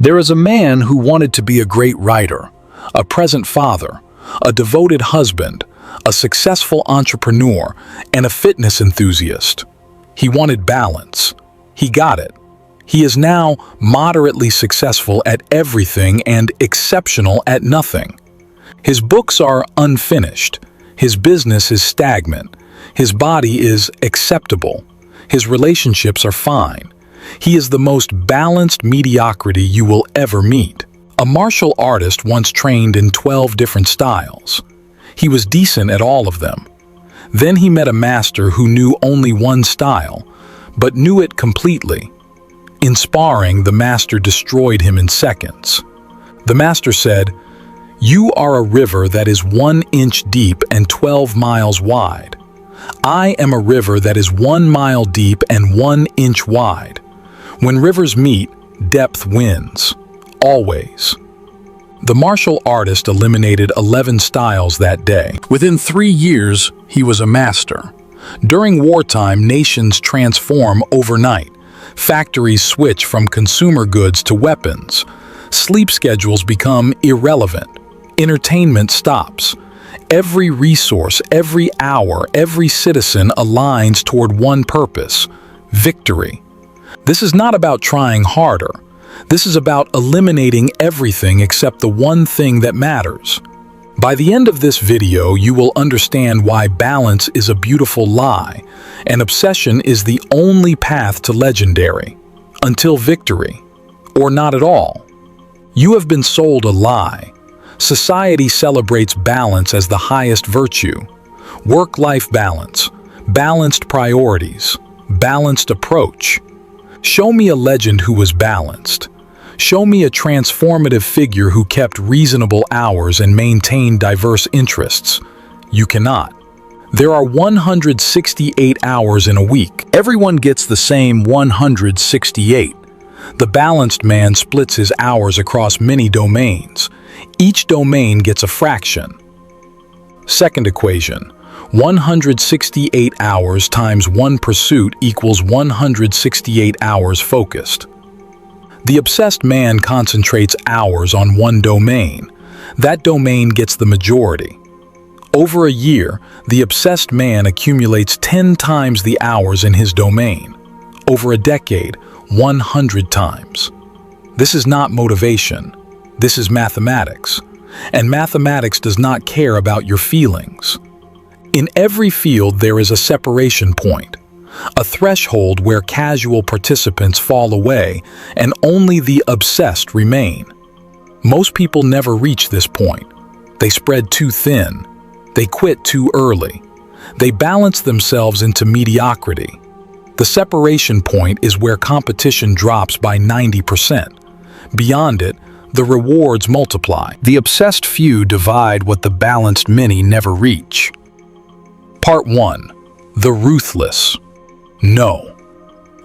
There is a man who wanted to be a great writer, a present father, a devoted husband, a successful entrepreneur, and a fitness enthusiast. He wanted balance. He got it. He is now moderately successful at everything and exceptional at nothing. His books are unfinished. His business is stagnant. His body is acceptable. His relationships are fine. He is the most balanced mediocrity you will ever meet. A martial artist once trained in 12 different styles. He was decent at all of them. Then he met a master who knew only one style, but knew it completely. In sparring, the master destroyed him in seconds. The master said, "You are a river that is 1 inch deep and 12 miles wide. I am a river that is 1 mile deep and 1 inch wide. When rivers meet, depth wins. Always." The martial artist eliminated 11 styles that day. Within 3 years, he was a master. During wartime, nations transform overnight. Factories switch from consumer goods to weapons. Sleep schedules become irrelevant. Entertainment stops. Every resource, every hour, every citizen aligns toward one purpose: victory. This is not about trying harder. This is about eliminating everything except the one thing that matters. By the end of this video, you will understand why balance is a beautiful lie, and obsession is the only path to legendary, until victory, or not at all. You have been sold a lie. Society celebrates balance as the highest virtue. Work-life balance, balanced priorities, balanced approach. Show me a legend who was balanced. Show me a transformative figure who kept reasonable hours and maintained diverse interests. You cannot. There are 168 hours in a week. Everyone gets the same 168. The balanced man splits his hours across many domains. Each domain gets a fraction. Second equation: 168 hours times 1 pursuit equals 168 hours focused. The obsessed man concentrates hours on one domain. That domain gets the majority. Over a year, the obsessed man accumulates 10 times the hours in his domain. Over a decade, 100 times. This is not motivation. This is mathematics. And mathematics does not care about your feelings. In every field, there is a separation point, a threshold where casual participants fall away and only the obsessed remain. Most people never reach this point. They spread too thin. They quit too early. They balance themselves into mediocrity. The separation point is where competition drops by 90%. Beyond it, the rewards multiply. The obsessed few divide what the balanced many never reach. Part 1. The Ruthless. No.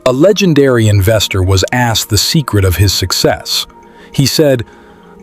A legendary investor was asked the secret of his success. He said,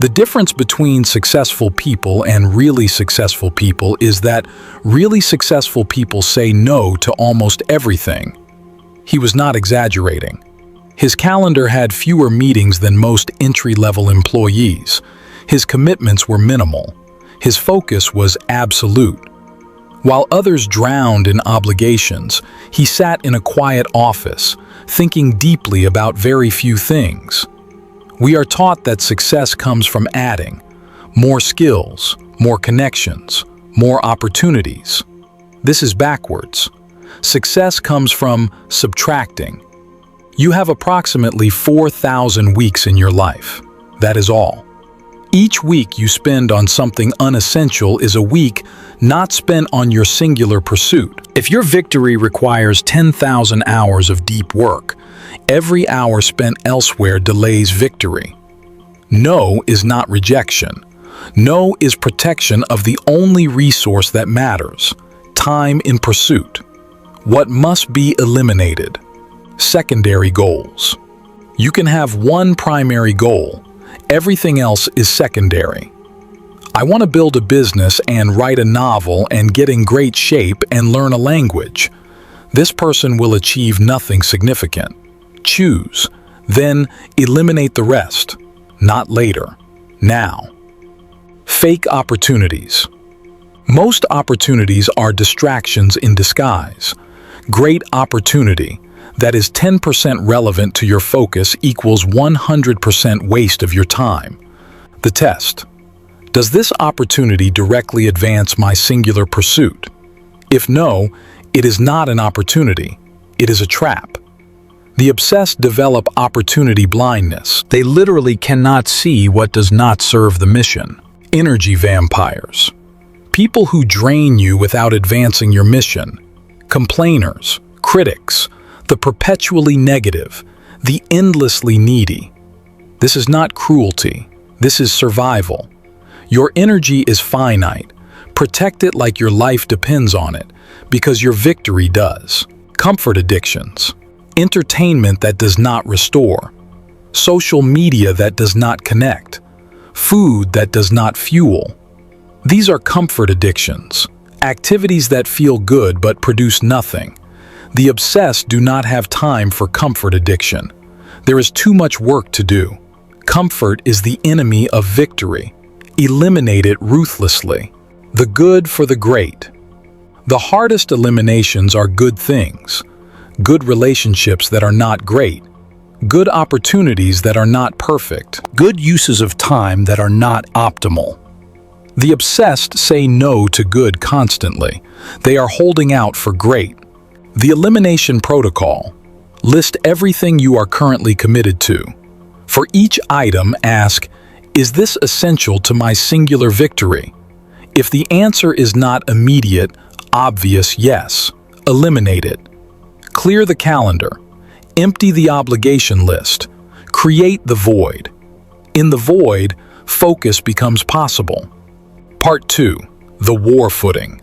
"The difference between successful people and really successful people is that really successful people say no to almost everything." He was not exaggerating. His calendar had fewer meetings than most entry-level employees. His commitments were minimal. His focus was absolute. While others drowned in obligations, he sat in a quiet office, thinking deeply about very few things. We are taught that success comes from adding more skills, more connections, more opportunities. This is backwards. Success comes from subtracting. You have approximately 4,000 weeks in your life. That is all. Each week you spend on something unessential is a week not spent on your singular pursuit. If your victory requires 10,000 hours of deep work, every hour spent elsewhere delays victory. No is not rejection. No is protection of the only resource that matters: time in pursuit. What must be eliminated? Secondary goals. You can have one primary goal. Everything else is secondary. I want to build a business and write a novel and get in great shape and learn a language. This person will achieve nothing significant. Choose, then eliminate the rest. not later, now. Fake opportunities. Most opportunities are distractions in disguise. Great opportunity that is 10% relevant to your focus equals 100% waste of your time. The test. Does this opportunity directly advance my singular pursuit? If no, it is not an opportunity. It is a trap. The obsessed develop opportunity blindness. They literally cannot see what does not serve the mission. Energy vampires. People who drain you without advancing your mission. Complainers, critics, the perpetually negative, the endlessly needy. This is not cruelty. This is survival. Your energy is finite. Protect it like your life depends on it, because your victory does. Comfort addictions. Entertainment that does not restore. Social media that does not connect. Food that does not fuel. These are comfort addictions. Activities that feel good but produce nothing. The obsessed do not have time for comfort addiction. There is too much work to do. Comfort is the enemy of victory. Eliminate it ruthlessly. The good for the great. The hardest eliminations are good things. Good relationships that are not great. Good opportunities that are not perfect. Good uses of time that are not optimal. The obsessed say no to good constantly. They are holding out for great. The elimination protocol. List everything you are currently committed to. For each item, ask, is this essential to my singular victory? If the answer is not immediate, obvious yes, eliminate it. Clear the calendar. Empty the obligation list. Create the void. In the void, focus becomes possible. Part 2. The war footing.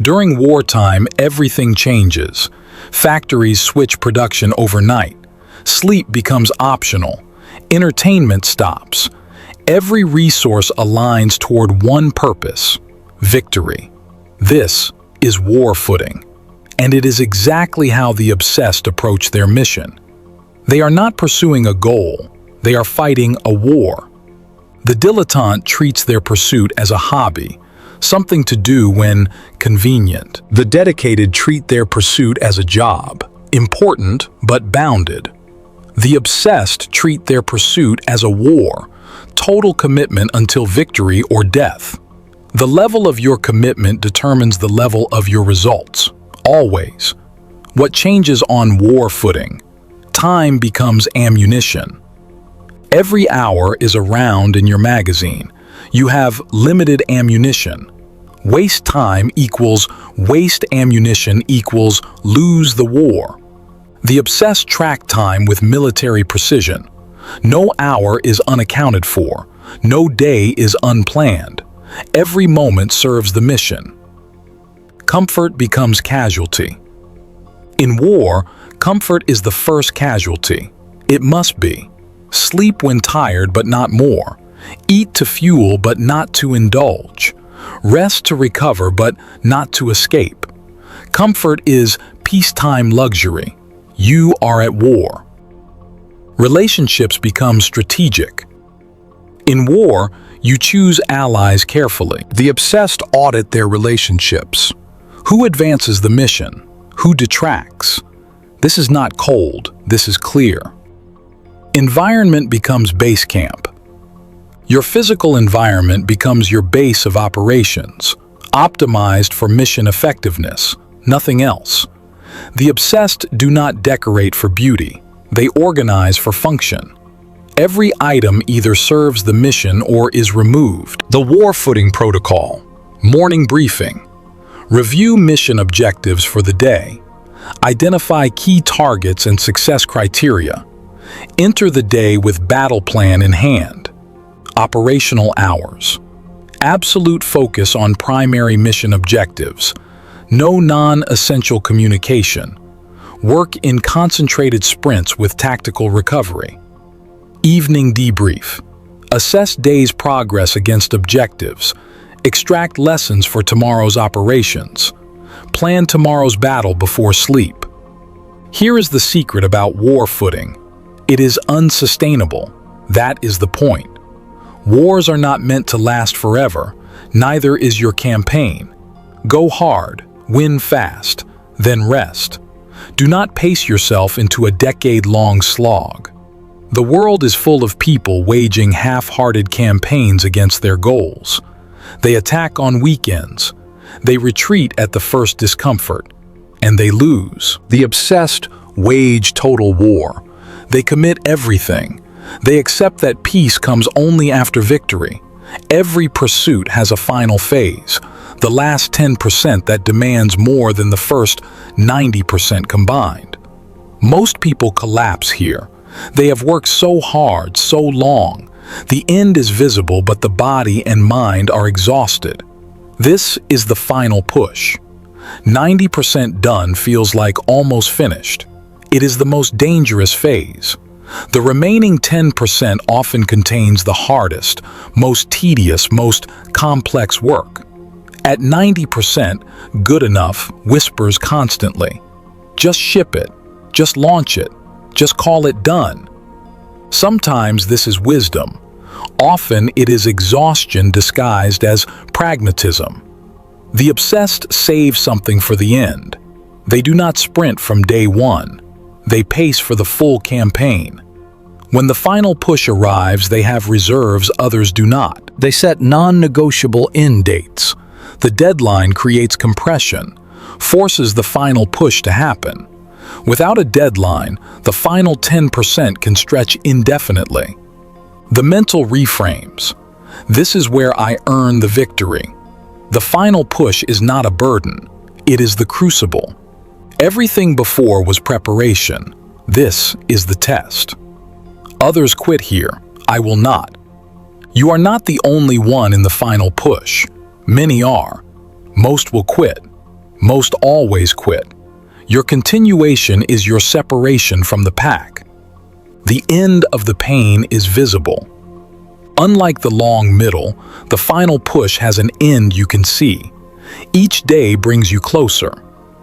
During wartime, everything changes. Factories switch production overnight. Sleep becomes optional. Entertainment stops. Every resource aligns toward one purpose: victory. This is war footing, and it is exactly how the obsessed approach their mission. They are not pursuing a goal, they are fighting a war. The dilettante treats their pursuit as a hobby, something to do when convenient. The dedicated treat their pursuit as a job, important but bounded. The obsessed treat their pursuit as a war, total commitment until victory or death. The level of your commitment determines the level of your results, always. What changes on war footing? Time becomes ammunition. Every hour is a round in your magazine. You have limited ammunition. Waste time equals waste ammunition equals lose the war. The obsessed track time with military precision. No hour is unaccounted for. No day is unplanned. Every moment serves the mission. Comfort becomes casualty. In war, comfort is the first casualty. It must be. Sleep when tired but not more. Eat to fuel but not to indulge. Rest to recover but not to escape. Comfort is peacetime luxury. You are at war. Relationships become strategic. In war, you choose allies carefully. The obsessed audit their relationships. Who advances the mission? Who detracts? This is not cold, this is clear. Environment becomes base camp. Your physical environment becomes your base of operations, optimized for mission effectiveness, nothing else. The obsessed do not decorate for beauty, they organize for function. Every item either serves the mission or is removed. The war footing protocol. Morning briefing. Review mission objectives for the day. Identify key targets and success criteria. Enter the day with battle plan in hand. Operational hours. Absolute focus on primary mission objectives. No non-essential communication. Work in concentrated sprints with tactical recovery. Evening debrief. Assess day's progress against objectives. Extract lessons for tomorrow's operations. Plan tomorrow's battle before sleep. Here is the secret about war footing. It is unsustainable. That is the point. Wars are not meant to last forever, neither is your campaign. Go hard, win fast, then rest. Do not pace yourself into a decade-long slog. The world is full of people waging half-hearted campaigns against their goals. They attack on weekends. They retreat at the first discomfort. And they lose. The obsessed wage total war. They commit everything. They accept that peace comes only after victory. Every pursuit has a final phase, the last 10% that demands more than the first 90% combined. Most people collapse here. They have worked so hard, so long. The end is visible, but the body and mind are exhausted. This is the final push. 90% done feels like almost finished. It is the most dangerous phase. The remaining 10% often contains the hardest, most tedious, most complex work. At 90%, good enough whispers constantly. Just ship it. Just launch it. Just call it done. Sometimes this is wisdom. Often it is exhaustion disguised as pragmatism. The obsessed save something for the end. They do not sprint from day one. They pace for the full campaign. When the final push arrives, they have reserves others do not. They set non-negotiable end dates. The deadline creates compression, forces the final push to happen. Without a deadline, the final 10% can stretch indefinitely. The mental reframes. This is where I earn the victory. The final push is not a burden. It is the crucible. Everything before was preparation. This is the test. Others quit here. I will not. You are not the only one in the final push. Many are. Most will quit. Most always quit. Your continuation is your separation from the pack. The end of the pain is visible. Unlike the long middle, the final push has an end you can see. Each day brings you closer.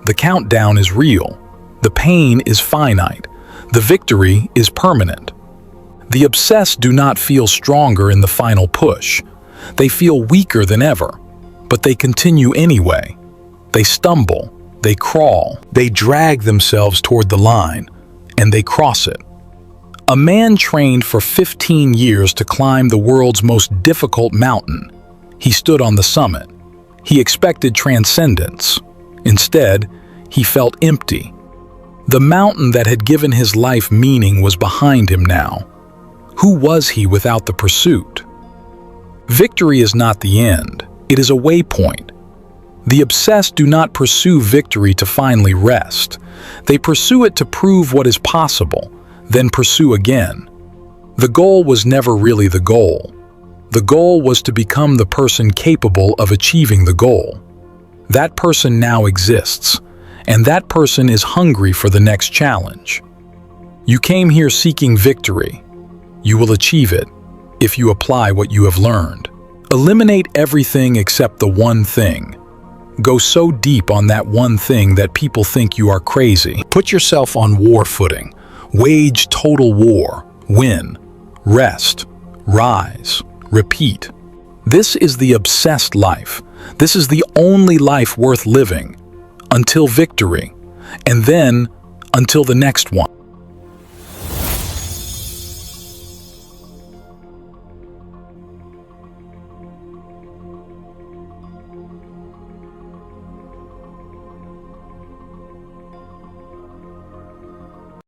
The countdown is real. The pain is finite. The victory is permanent. The obsessed do not feel stronger in the final push. They feel weaker than ever, but they continue anyway. They stumble, they crawl, they drag themselves toward the line, and they cross it. A man trained for 15 years to climb the world's most difficult mountain. He stood on the summit. He expected transcendence. Instead, he felt empty. The mountain that had given his life meaning was behind him now. Who was he without the pursuit? Victory is not the end. It is a waypoint. The obsessed do not pursue victory to finally rest. They pursue it to prove what is possible, then pursue again. The goal was never really the goal. The goal was to become the person capable of achieving the goal. That person now exists, and that person is hungry for the next challenge. You came here seeking victory. You will achieve it if you apply what you have learned. Eliminate everything except the one thing. Go so deep on that one thing that people think you are crazy. Put yourself on war footing. Wage total war. Win. Rest. Rise. Repeat. This is the obsessed life. This is the only life worth living. Until victory. And then until the next one.